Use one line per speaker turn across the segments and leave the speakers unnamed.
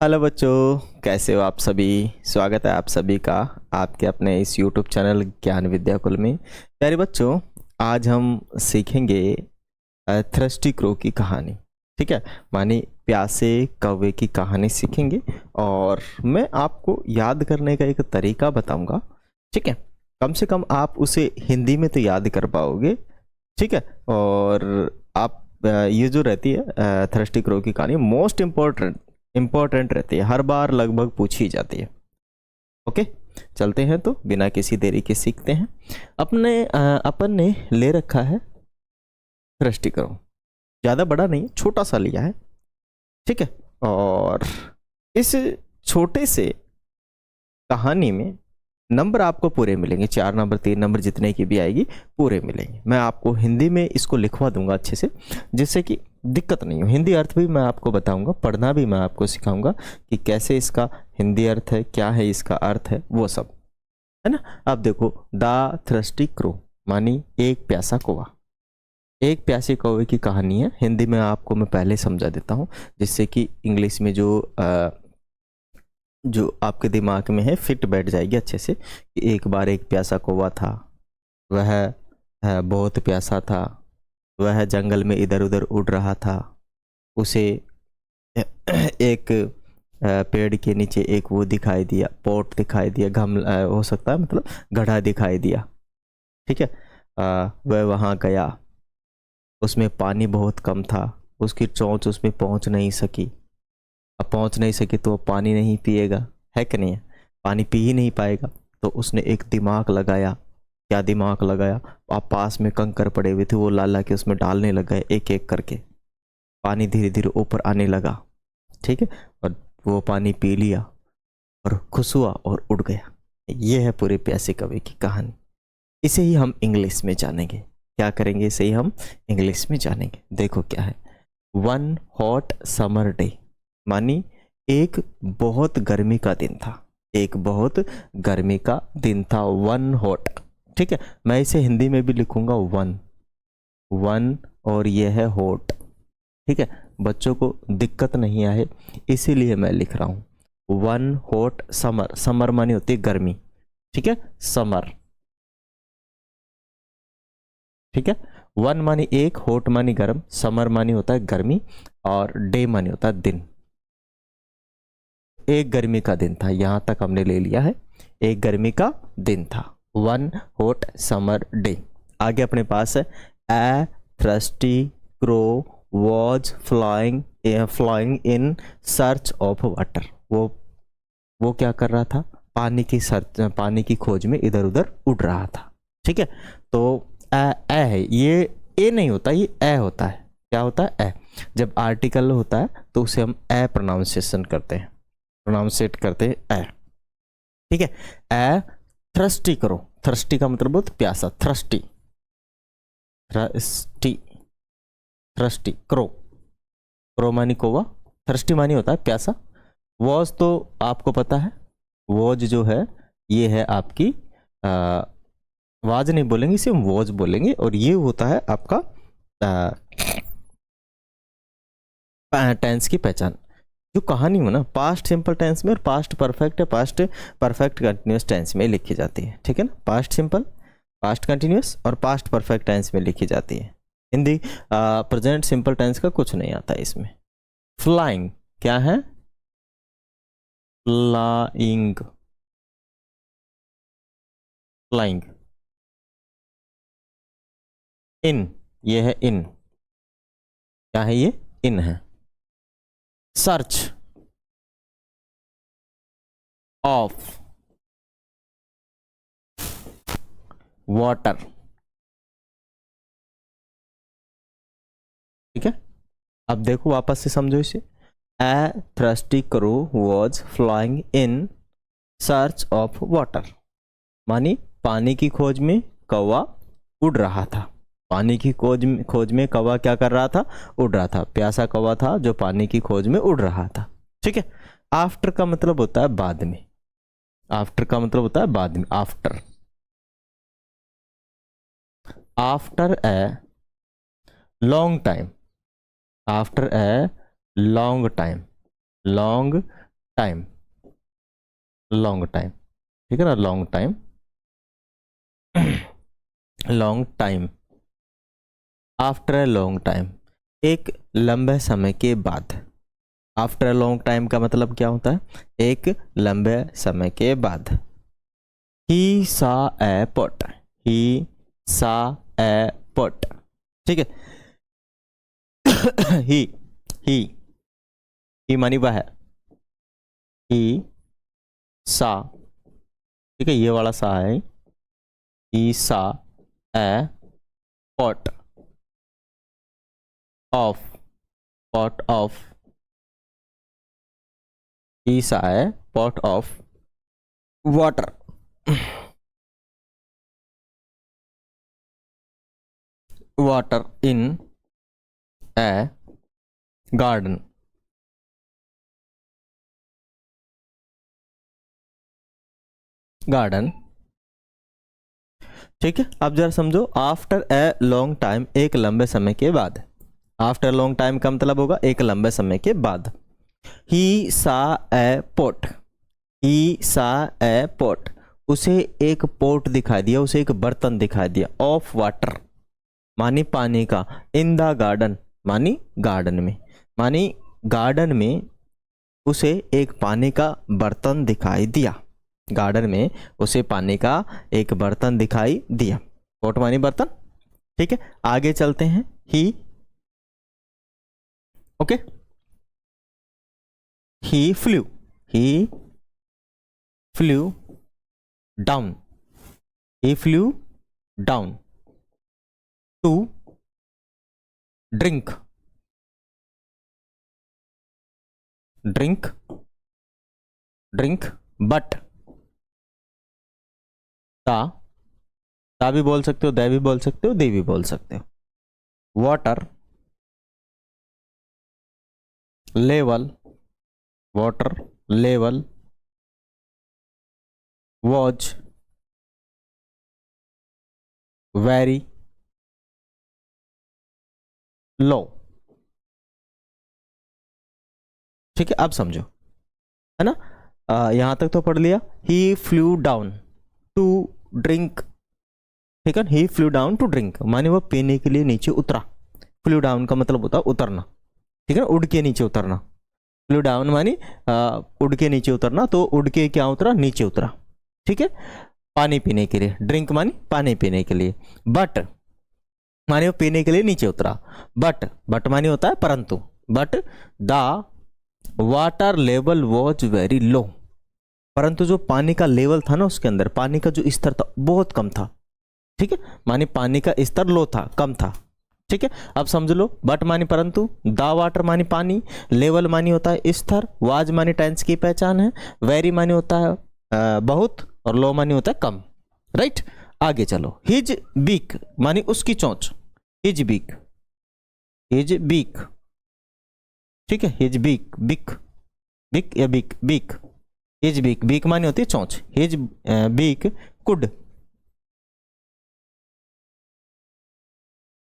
Hello बच्चों, कैसे हो आप सभी। स्वागत है आप सभी का आपके अपने इस YouTube चैनल ज्ञान विद्याकुल में। प्यारे बच्चों, आज हम सीखेंगे थ्रस्टी क्रो की कहानी। ठीक है, मानी प्यासे कौवे की कहानी सीखेंगे और मैं आपको याद करने का एक तरीका बताऊंगा। ठीक है, कम से कम आप उसे हिंदी में तो याद कर पाओगे। ठीक है, और आप ये जो रहती है थ्रस्टी क्रो की कहानी मोस्ट इम्पोर्टेंट रहती है, हर बार लगभग पूछी जाती है। ओके, चलते हैं तो बिना किसी देरी के सीखते हैं। अपन ने ले रखा है थ्रस्टी क्रो, ज़्यादा बड़ा नहीं, छोटा सा लिया है। ठीक है, और इस छोटे से कहानी में नंबर आपको पूरे मिलेंगे, 4 नंबर 3 नंबर जितने की भी आएगी पूरे मिलेंगे। मैं आपको हिंदी में इसको लिखवा दूंगा अच्छे से, जिससे कि दिक्कत नहीं हो। हिंदी अर्थ भी मैं आपको बताऊंगा, पढ़ना भी मैं आपको सिखाऊंगा कि कैसे इसका हिंदी अर्थ है, क्या है इसका अर्थ है, वो सब है ना। अब देखो, द थ्रस्टी क्रो मानी एक प्यासा कौवा। एक प्यासे कौवे की कहानी है। हिंदी में आपको मैं पहले समझा देता हूँ, जिससे कि इंग्लिश में जो आपके दिमाग में है फिट बैठ जाएगी अच्छे से। कि एक बार एक प्यासा कौवा था, वह बहुत प्यासा था। वह जंगल में इधर उधर उड़ रहा था। उसे एक पेड़ के नीचे एक वो दिखाई दिया, पॉट दिखाई दिया, गमला हो सकता है, मतलब गड्ढा दिखाई दिया। ठीक है, वह वहाँ गया। उसमें पानी बहुत कम था, उसकी चोंच उसमें पहुँच नहीं सकी। अब पहुँच नहीं सकी तो वो पानी नहीं पिएगा, है कि नहीं है, पानी पी ही नहीं पाएगा। तो उसने एक दिमाग लगाया। क्या दिमाग लगाया? आप पास में कंकर पड़े हुए थे, वो ला ला के उसमें डालने लग गए एक एक करके। पानी धीरे धीरे ऊपर आने लगा। ठीक है, और वो पानी पी लिया और खुश हुआ और उड़ गया। ये है पूरे प्यासे कौवे की कहानी। इसे ही हम इंग्लिश में जानेंगे। क्या करेंगे? इसे ही हम इंग्लिश में जानेंगे। देखो क्या है। वन हॉट समर डे मानी एक बहुत गर्मी का दिन था। एक बहुत गर्मी का दिन था, वन हॉट। ठीक है, मैं इसे हिंदी में भी लिखूंगा वन वन, और यह है हॉट। ठीक है, बच्चों को दिक्कत नहीं आए इसीलिए मैं लिख रहा हूं वन हॉट समर। समर मानी होती है गर्मी। ठीक है, समर। ठीक है, वन मानी एक, हॉट मानी गर्म, समर मानी होता है गर्मी, और डे मानी होता है दिन। एक गर्मी का दिन था, यहां तक हमने ले लिया है। एक गर्मी का दिन था, वन हॉट समर डे। आगे अपने पास है a thirsty crow was flying in search of water. वो क्या कर रहा था? पानी की खोज में इधर उधर उड़ रहा था। ठीक है, तो ए है ये, ए नहीं होता, ये ए होता है। क्या होता है? ए। जब आर्टिकल होता है तो उसे हम ए प्रोनाउंसिएशन करते हैं, प्रोनाउंसिएट करते हैं ए। ठीक है, ए थ्रस्टी करो। थ्रस्टी का मतलब बहुत प्यासा, thirsty. Thirsty, thirsty crow. Crow मानी कौवा, थ्रस्टी मानी होता है प्यासा। वॉज तो आपको पता है, वॉज जो है ये है आपकी वाज नहीं बोलेंगे, इसे हम वॉज बोलेंगे। और ये होता है आपका टेंस की पहचान। जो कहानी हो ना, पास्ट सिंपल टेंस में और पास्ट परफेक्ट है, पास्ट परफेक्ट कंटिन्यूस टेंस में लिखी जाती है। ठीक है ना, पास्ट सिंपल, पास्ट कंटिन्यूस और पास्ट परफेक्ट टेंस में लिखी जाती है। हिंदी प्रेजेंट सिंपल टेंस का कुछ नहीं आता इसमें। फ्लाइंग क्या है? Flying, flying. इन, ये है इन। क्या है ये? इन है। Search of water. ठीक है, अब देखो वापस से समझो इसे। A thirsty crow was flying in search of water मानी पानी की खोज में कौवा उड़ रहा था। पानी की खोज में कौवा क्या कर रहा था? उड़ रहा था। प्यासा कौवा था जो पानी की खोज में उड़ रहा था। ठीक है, आफ्टर का मतलब होता है बाद में। आफ्टर का मतलब होता है बाद में, after. After a long time, after a long time, long time, long time, ठीक है ना, long time, long time, after a long time, एक लंबे समय के बाद। आफ्टर अ लॉन्ग टाइम का मतलब क्या होता है, एक लंबे समय के बाद। ही सा ए पॉट, ही सा ए पॉट, ठीक है। ही ही मानी वह है, ही सा, ठीक है, ये वाला सा है, ही सा a pot of, pot of, he saw a pot of water, water in a garden, garden, ठीक है। अब जरा समझो, आफ्टर ए लॉन्ग टाइम, एक लंबे समय के बाद। आफ्टर लॉन्ग टाइम का मतलब होगा एक लंबे समय के बाद। ही सा ए पोट, ही सा ए पोट, उसे एक पोट दिखाई दिया, उसे एक बर्तन दिखाई दिया, ऑफ वाटर मानी पानी का, इन द गार्डन मानी गार्डन में, मानी गार्डन में उसे एक पानी का बर्तन दिखाई दिया, गार्डन में उसे पानी का एक बर्तन दिखाई दिया, पोट मानी बर्तन, ठीक है। आगे चलते हैं, he, okay, he flew, he flew down, he flew down to drink, drink, drink, but ता भी बोल सकते हो, दे भी बोल सकते हो, दे भी बोल सकते हो। Water level, water level was very low, ठीक है। अब समझो, है ना, यहां तक तो पढ़ लिया। ही फ्लू डाउन टू ड्रिंक, ठीक है, ही फ्लू डाउन टू ड्रिंक माने वो पीने के लिए नीचे उतरा। फ्लू डाउन का मतलब होता है उतरना, ठीक है ना, उड़ के नीचे उतरना। फ्लू डाउन मानी उड़ के नीचे उतरना, तो उड़ के क्या उतरा, नीचे उतरा, ठीक है, पानी पीने के लिए। ड्रिंक मानी पानी पीने के लिए, बट माने वो पीने के लिए नीचे उतरा, बट मानी होता है परंतु, but the water level was very low, परंतु जो पानी का लेवल था ना, उसके अंदर पानी का जो स्तर था बहुत कम था, ठीक है, मानी पानी का स्तर लो था, कम था, ठीक है। अब समझ लो, बट मानी परंतु, द वाटर मानी पानी, लेवल मानी होता है स्तर, वाज मानी टेंस की पहचान है, वेरी मानी होता है बहुत, और लो मानी होता है कम, राइट। आगे चलो, हिज बीक मानी उसकी चोंच, हिज बीक, हिज बीक, ठीक है, हिज बीक, बिक, बिक या beak, beak, his beak, beak मानी होती है चोंच, his beak could,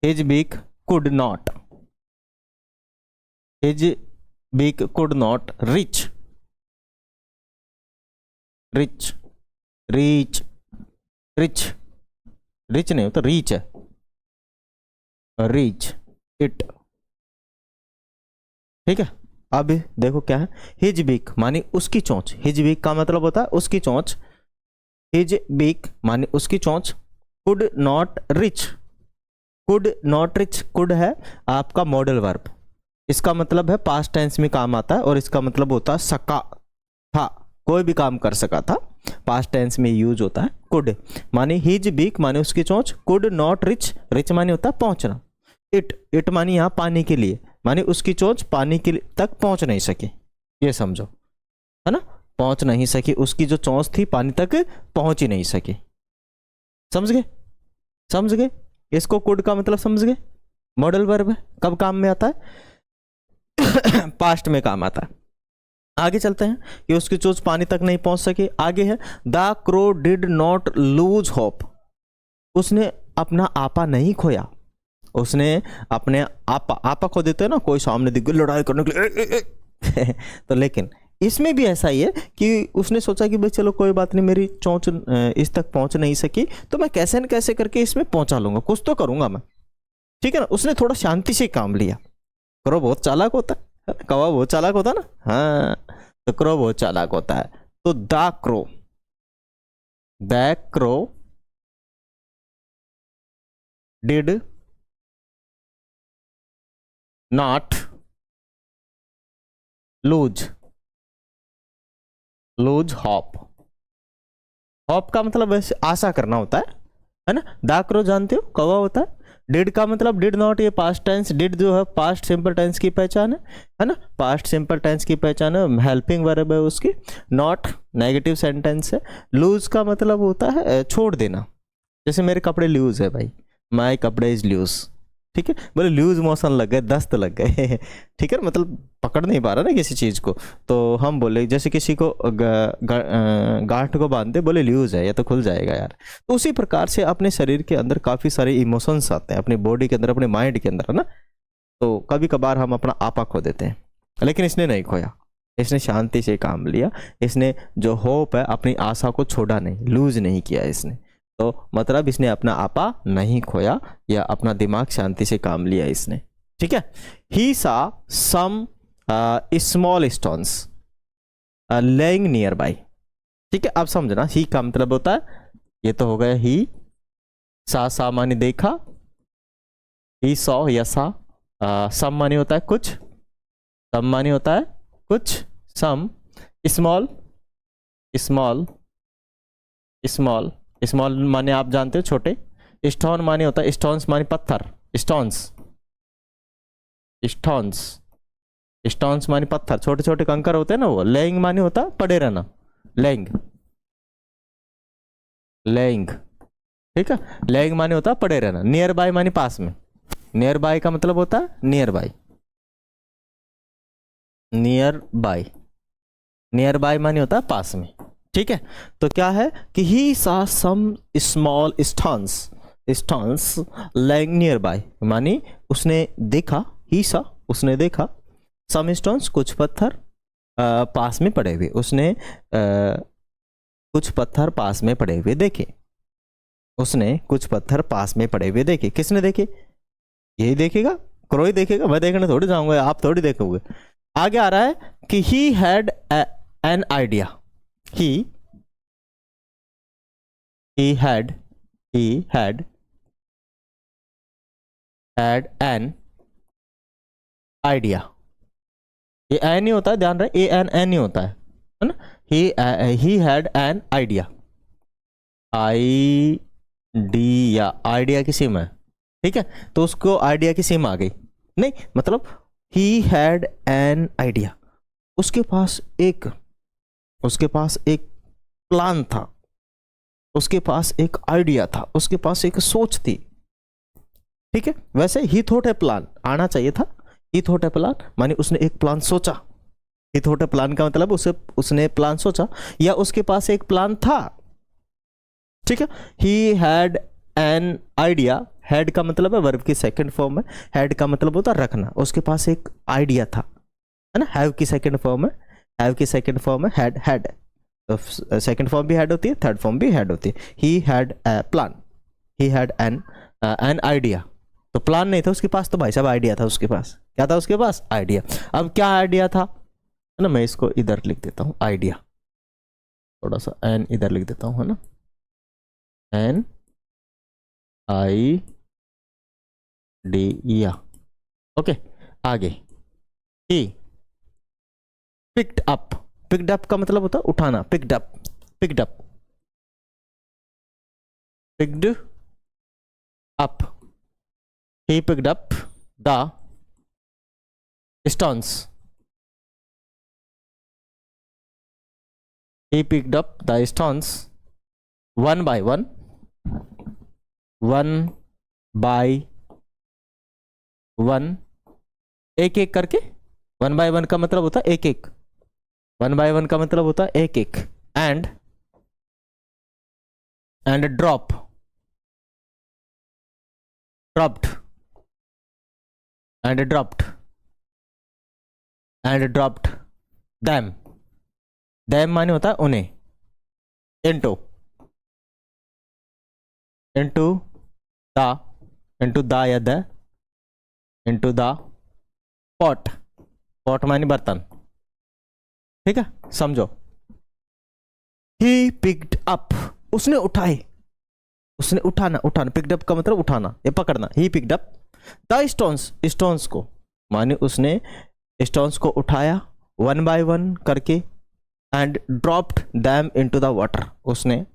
his beak could not, his beak could not reach, reach, reach, reach, reach नहीं होता, रीच है, रीच इट, ठीक है। अब देखो क्या है, हिज बीक मानी उसकी चोंच, हिज बीक का मतलब होता है उसकी चोंच, हिज बीक मानी उसकी चोंच, could not rich, could not rich, could है आपका मॉडल वर्ब, इसका मतलब है पास्ट टेंस में काम आता है, और इसका मतलब होता है सका था, कोई भी काम कर सका था, पास्ट टेंस में यूज होता है कुड। माने हिज बीक माने उसकी चोंच, कुड नॉट रिच, रिच माने होता है पहुंचना, इट मानी यहाँ पानी के लिए, माने उसकी चोंच पानी के तक पहुंच नहीं सकी, ये समझो, है ना, पहुंच नहीं सकी, उसकी जो चोंच थी पानी तक पहुंच ही नहीं सकी, समझ गए, समझ गए, इसको कुड का मतलब समझ गए, मॉडल वर्ब है, कब काम में आता है, पास्ट में काम आता है। आगे चलते हैं, कि उसकी चोंच पानी तक नहीं पहुंच सके। आगे है, the crow did not lose hope, उसने अपना आपा नहीं खोया, उसने अपने आपा खो देते हैं ना, कोई सामने दिख गया लड़ाई करने के लिए तो लेकिन इसमें भी ऐसा ही है कि उसने सोचा कि भाई चलो कोई बात नहीं, मेरी चोंच इस तक पहुंच नहीं सकी तो मैं कैसे न कैसे करके इसमें पहुंचा लूंगा, कुछ तो करूंगा मैं, ठीक है ना। उसने थोड़ा शांति से काम लिया। क्रो बहुत चालाक होता है, कौवा बहुत चालाक होता है ना, हाँ, तो क्रो बहुत चालाक होता है। तो the crow did not lose hop. Hop का मतलब वैसे आशा करना होता है ना। द क्रो जानते हो कौवा होता है। डिड का मतलब डिड नॉट, ये पास्ट टेंस, डिड जो है पास्ट सिंपल टेंस की पहचान है ना, पास्ट सिंपल टेंस की पहचान है, हेल्पिंग वर्ब है उसकी। नॉट नेगेटिव सेंटेंस है। लूज का मतलब होता है छोड़ देना, जैसे मेरे कपड़े लूज है भाई, माय कपड़े इज लूज, ठीक है। बोले लूज मोशन लग गए, दस्त लग गए ठीक है, मतलब पकड़ नहीं पा रहा ना किसी चीज को, तो हम बोले जैसे किसी को गांठ को बांधते, बोले लूज है या तो खुल जाएगा यार। तो उसी प्रकार से अपने शरीर के अंदर काफी सारे इमोशंस आते हैं, अपनी बॉडी के अंदर, अपने माइंड के अंदर, है ना। तो कभी कभार हम अपना आपा खो देते हैं, लेकिन इसने नहीं खोया, इसने शांति से काम लिया। इसने जो होप है, अपनी आशा को छोड़ा नहीं, लूज नहीं किया इसने। तो मतलब इसने अपना आपा नहीं खोया या अपना दिमाग शांति से काम लिया इसने, ठीक है। He saw some small stones laying nearby, ठीक है। अब समझना, ही का मतलब होता है, ये तो हो गया ही, सा माने देखा, ही सॉ या सा, सम माने होता है कुछ, सम माने होता है कुछ, सम, स्मॉल स्मॉल स्मॉल स्मॉल माने आप जानते हो छोटे। स्टोन माने होता है, स्टोन्स माने पत्थर, स्टोन्स स्टोन्स स्टोन्स माने पत्थर, छोटे छोटे कंकर होते हैं ना वो। लेइंग माने होता है पड़े रहना, लेइंग लेइंग, ठीक है। लेइंग माने होता है पड़े रहना। नियर बाय माने पास में, नियर बाय का मतलब होता है near by, near by, near by माने होता है पास में, ठीक है। तो क्या है कि he saw some small stones lying nearby, मानी उसने देखा, ही सा उसने देखा, सम स्टोन्स कुछ पत्थर पास में पड़े हुए, उसने कुछ पत्थर पास में पड़े हुए देखे, उसने कुछ पत्थर पास में पड़े हुए देखे। किसने देखे? यही देखेगा, क्रोई देखेगा, मैं देखने थोड़ी जाऊंगा, आप थोड़ी देखोगे। आगे आ रहा है कि he had an idea, he had an idea। ये एन नहीं होता है, ध्यान रहे, एन नहीं होता है ना। He had an idea, idea की सिम है, ठीक है। तो उसको आइडिया की सिम आ गई नहीं, मतलब ही हैड एन आइडिया, उसके पास एक प्लान था, उसके पास एक आइडिया था, उसके पास एक सोच थी, ठीक है। वैसे ही थॉट ए प्लान आना चाहिए था, ही थॉट ए प्लान माने उसने एक प्लान सोचा। ही थॉट ए प्लान का मतलब उसने प्लान सोचा या उसके पास एक प्लान था, ठीक है। He had an idea, had का मतलब है वर्ब की सेकंड फॉर्म है, हैड का मतलब होता है रखना, उसके पास एक आइडिया था, है ना। हैव की सेकंड फॉर्म है, हैड। तो सेकंड फॉर्म भी हैड होती है, थर्ड फॉर्म भी हैड होती है। He had a plan, he had an idea. तो प्लान नहीं था उसके पास, तो भाई साहब आइडिया था उसके पास। क्या था उसके पास? आइडिया। अब क्या आइडिया था, है ना, मैं इसको इधर लिख देता हूं, आइडिया, थोड़ा सा एन इधर लिख देता हूं, है ना, एन आई डी या, ओके। आगे ही पिक्ड अप का मतलब होता है उठाना, picked up picked up, he picked up the stones, he picked up the stones one by one एक एक करके। वन बाय वन का मतलब होता है एक एक, वन बाय वन का मतलब होता है एक एक। एंड ड्रॉप्ड them दैम माने होता है उन्हें, इनटू इनटू द या the into the pot, pot माने बर्तन, ठीक है समझो। ही पिक्ड अप, उसने उठाए, उसने उठाना, उठाना पिक्ड अप का मतलब उठाना या पकड़ना। He picked up the stones, stones को माने उसने स्टोन्स को उठाया वन बाय वन करके, and dropped them into the water, उसने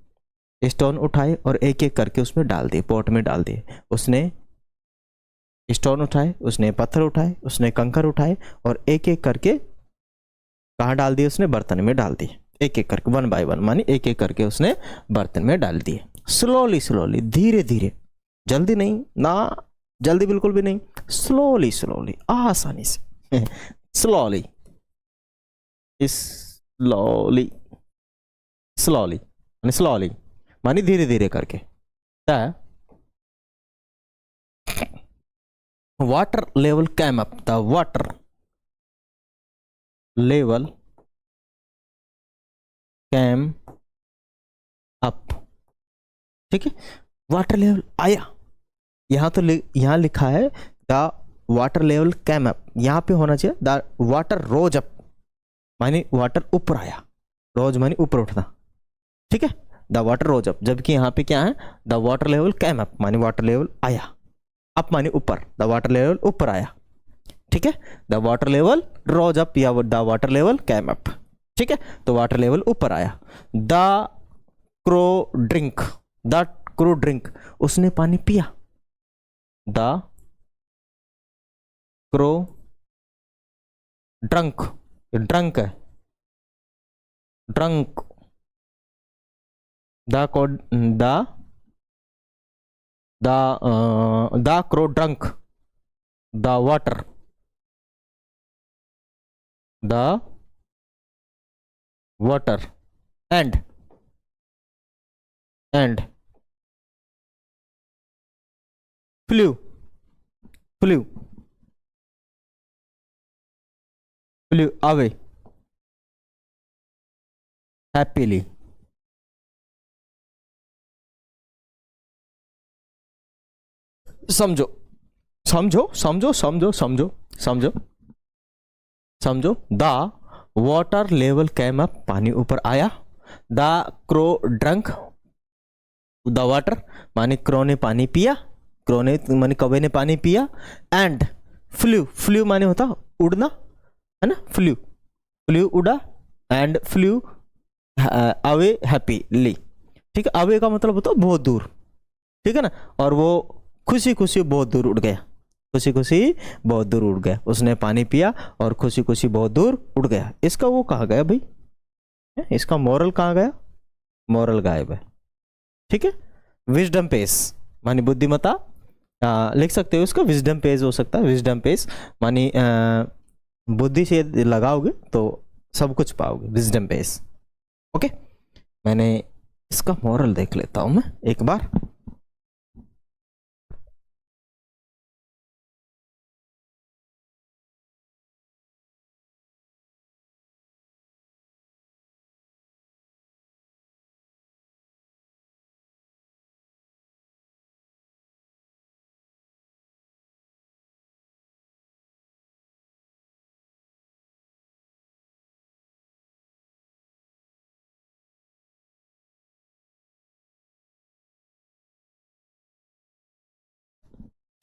स्टोन उठाए और एक एक करके उसमें डाल दिए, पॉट में डाल दिए। उसने स्टोन उठाए, उसने पत्थर उठाए, उसने कंकर उठाए और एक एक करके कहाँ डाल दिए, उसने बर्तन में डाल दिए, एक एक करके वन बाय वन मानी एक एक करके उसने बर्तन में डाल दिए। स्लोली स्लोली, धीरे धीरे, जल्दी नहीं ना, जल्दी बिल्कुल भी नहीं, स्लोली स्लोली, आसानी से, स्लोली स्लोली, स्लोली मानी स्लोली मानी धीरे धीरे करके। Water level came up, the water level came up, ठीक है। वाटर लेवल आया, यहां तो यहां लिखा है the water level came up, यहां पे होना चाहिए द वाटर रोज अप, मानी वाटर ऊपर आया, रोज मानी ऊपर उठना, ठीक है, द वाटर रोज अप। जबकि यहां पे क्या है, the water level came up मानी वाटर लेवल आया, अप मानी ऊपर, द वाटर लेवल ऊपर आया, ठीक है। The water level rose up या the water level came up, ठीक है, तो वाटर लेवल ऊपर आया। The crow drink, the crow drink, उसने पानी पिया, द क्रो ड्रंक, ड्रंक है drunk, the crow drunk the water, the water and flew, flew flew away happily. समझो समझो समझो समझो समझो समझो समझो। The water level came up, पानी ऊपर आया। The crow drunk the water, माने क्रो ने पानी पिया, क्रो ने माने कौवे ने पानी पिया। एंड फ्लू, फ्लू माने होता उड़ना, है ना, फ्लू, फ्लू उड़ा, एंड फ्लू अवे हैप्पीली, ठीक है। अवे का मतलब होता बहुत दूर, ठीक है ना, और वो खुशी खुशी बहुत दूर उड़ गया, खुशी खुशी बहुत दूर उड़ गया। उसने पानी पिया और खुशी खुशी बहुत दूर उड़ गया। इसका वो कहाँ गया भाई, इसका मोरल कहाँ गया, मोरल गायब है, ठीक है। विजडम पेज मानी बुद्धिमता, लिख सकते हो इसका, विजडम पेज हो सकता है, विजडम पेज मानी बुद्धि से लगाओगे तो सब कुछ पाओगे, विजडम पेज, ओके। मैंने इसका मोरल देख लेता हूं मैं एक बार।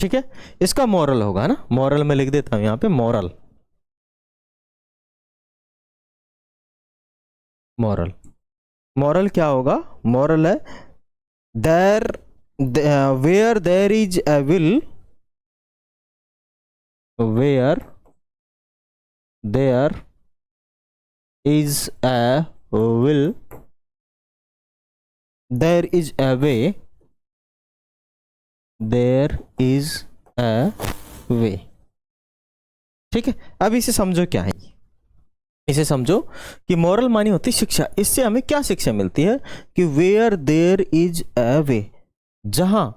ठीक है, इसका मॉरल होगा ना, मॉरल में लिख देता हूं यहां पे, मॉरल, मॉरल, मॉरल क्या होगा, मॉरल है there where there is a will, where there is a will there is a way, there is a way, ठीक है। अब इसे समझो क्या है, इसे समझो कि मोरल मानी होती शिक्षा। इससे हमें क्या शिक्षा मिलती है कि where there is a way, जहां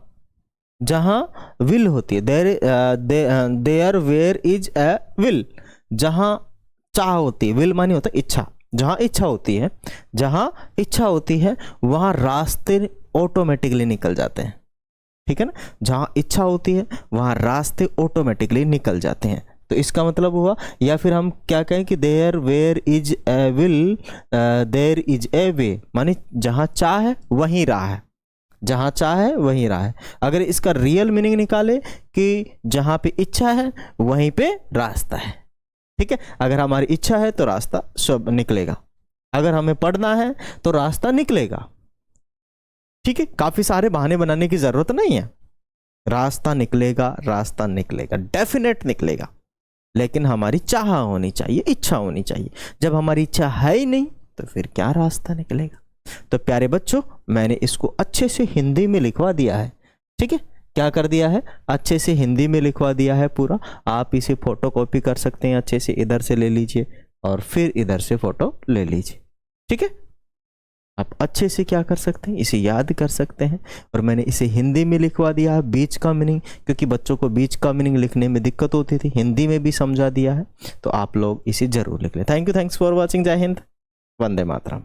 जहां विल होती है, there where is a will, जहां चाह होती है, विल मानी होता है इच्छा, जहाँ इच्छा होती है, जहाँ इच्छा होती है वहाँ रास्ते ऑटोमेटिकली निकल जाते हैं, ठीक है ना। जहाँ इच्छा होती है वहाँ रास्ते ऑटोमेटिकली निकल जाते हैं। तो इसका मतलब हुआ, या फिर हम क्या कहें कि there where is a will there is a way, माने जहाँ चाह है वहीं राह है, जहाँ चाह है वहीं राह है। अगर इसका रियल मीनिंग निकाले कि जहाँ पे इच्छा है वहीं पे रास्ता है, ठीक है। अगर हमारी इच्छा है तो रास्ता सब निकलेगा, अगर हमें पढ़ना है तो रास्ता निकलेगा, ठीक है। काफी सारे बहाने बनाने की जरूरत नहीं है, रास्ता निकलेगा, रास्ता निकलेगा, डेफिनेट निकलेगा। लेकिन हमारी चाह होनी चाहिए, इच्छा होनी चाहिए। जब हमारी इच्छा है ही नहीं तो फिर क्या रास्ता निकलेगा। तो प्यारे बच्चों, मैंने इसको अच्छे से हिंदी में लिखवा दिया है, ठीक है। क्या कर दिया है, अच्छे से हिंदी में लिखवा दिया है पूरा। आप इसे फोटो कॉपी कर सकते हैं, अच्छे से इधर से ले लीजिए और फिर इधर से फोटो ले लीजिए, ठीक है। आप अच्छे से क्या कर सकते हैं, इसे याद कर सकते हैं। और मैंने इसे हिंदी में लिखवा दिया है, बीच का मीनिंग, क्योंकि बच्चों को बीच का मीनिंग लिखने में दिक्कत होती थी, हिंदी में भी समझा दिया है। तो आप लोग इसे जरूर लिख लें। Thank you, thanks for watching. जय हिंद, वंदे मातरम।